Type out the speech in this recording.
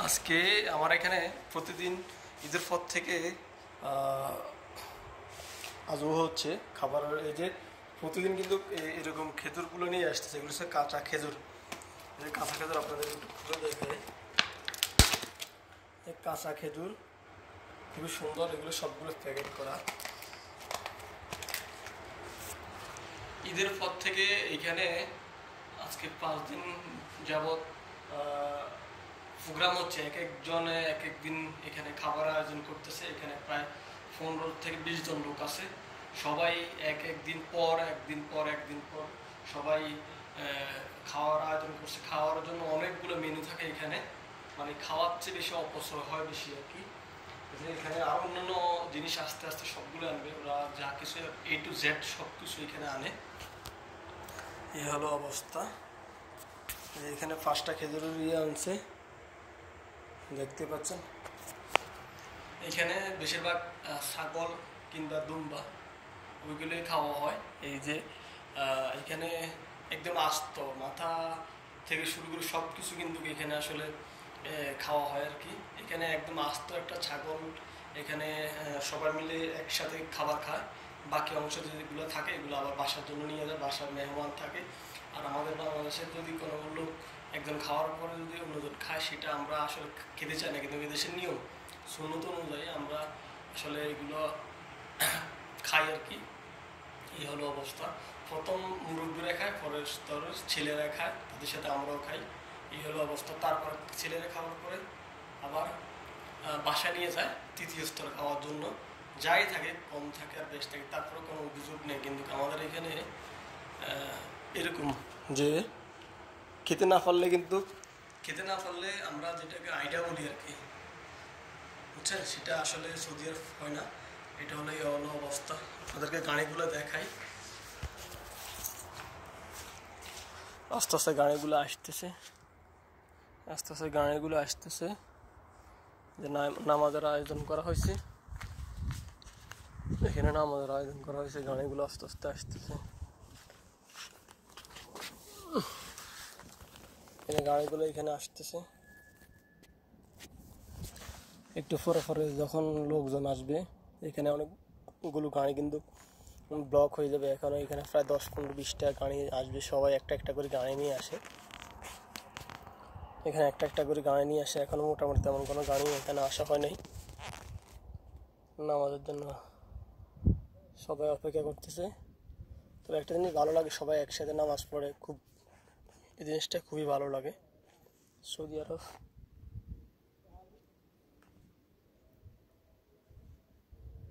আজকে আমার এখানে প্রতিদিন ঈদের পর থেকে আজও হচ্ছে খাবার। এই যে প্রতিদিন কিন্তু এরকম খেজুরগুলো নিয়ে আসতেছে, এগুলো হচ্ছে কাঁচা খেজুর। এই কাঁচা খেজুর আপনাদের একটু খুলে দেখাই। এই কাঁচা খেজুর খুবই সুন্দর, এগুলো সবগুলো প্যাকেট করা। ঈদের পর থেকে এইখানে আজকে 5 দিন যাবৎ প্রোগ্রাম হচ্ছে। এক একজনে এক এক দিন এখানে খাবার আয়োজন করতেছে। এখানে প্রায় 15 থেকে 20 জন লোক আছে। সবাই এক একদিন পর সবাই খাওয়ার আয়োজন করছে। খাওয়ার জন্য অনেকগুলো মেনু থাকে এখানে, মানে খাওয়ার চেয়ে বেশি অপচয় হয় বেশি আর কি। এখানে আরো অন্যান্য জিনিস আস্তে আস্তে সবগুলো আনবে ওরা, যা কিছু A to Z সব কিছু এখানে আনে। এই হলো অবস্থা। এখানে 5টা খেজুরের আনছে, দেখতে পাচ্ছেন। এখানে বেশিরভাগ ছাগল কিংবা দুম্বা ওইগুলোই খাওয়া হয়। এই যে এখানে একদম আস্ত মাথা থেকে শুরু করে সব কিছু কিন্তু এখানে আসলে খাওয়া হয় আর কি। এখানে একদম আস্ত একটা ছাগল এখানে সবাই মিলে একসাথে খাবার খায়। বাকি অংশ যেগুলো থাকে এগুলো আবার বাসার জন্য নিয়ে যায়, বাসার মেহমান থাকে। আর আমাদের বাংলাদেশের যদি কোনো লোক একজন খাওয়ার পরে যদি অন্যজন খায়, সেটা আমরা আসলে খেতে চাই না, কিন্তু এদেশের নিয়ম সুন্নত অনুযায়ী আমরা আসলে এগুলো খাই আর কি। এই হলো অবস্থা। প্রথম মুরব্বীরা খায়, পরে স্তরের ছেলেরা খায়, তাদের সাথে আমরাও খাই। এই হলো অবস্থা। তারপর ছেলেরা খাওয়ার পরে আবার বাসা নিয়ে যায় তৃতীয় স্তর খাওয়ার জন্য। যাই থাকে, কম থাকে আর বেশ থাকে, তারপরে কোনো অভিযোগ নেই। কিন্তু আমাদের এখানে এরকম যে খেতে না পারলে আমরা যেটাকে আইডিয়া বলি আর কি, বুঝছেন, সেটা আসলে সৌদি আরব হয় না। এটা হলো এই হলো অবস্থা। আপনাদেরকে গাড়িগুলো দেখাই। আস্তে আস্তে গাড়িগুলো আসতেছে যে নামাজের আয়োজন করা হয়েছে। এখানে নামাজের আয়োজন করা হয়েছে, গাড়িগুলো আস্তে আস্তে আসতেছে। গাড়িগুলো এখানে আসতেছে। একটু পরে যখন লোকজন আসবে, এখানে অনেকগুলো গাড়ি কিন্তু ব্লক হয়ে যাবে। এখনো এখানে প্রায় 10-15-20টা গাড়ি আসবে। সবাই একটা একটা করে গাড়ি নিয়ে আসে এখানে, একটা করে গাড়ি নিয়ে আসে। এখনো মোটামুটি তেমন কোনো গাড়ি এখানে আসা হয় নাই। নামাজের জন্য সবাই অপেক্ষা করতেছে। তবে একটা জিনিস ভালো লাগে, সবাই একসাথে নামাজ পড়ে, এই জিনিসটা খুবই ভালো লাগে। সৌদি আরব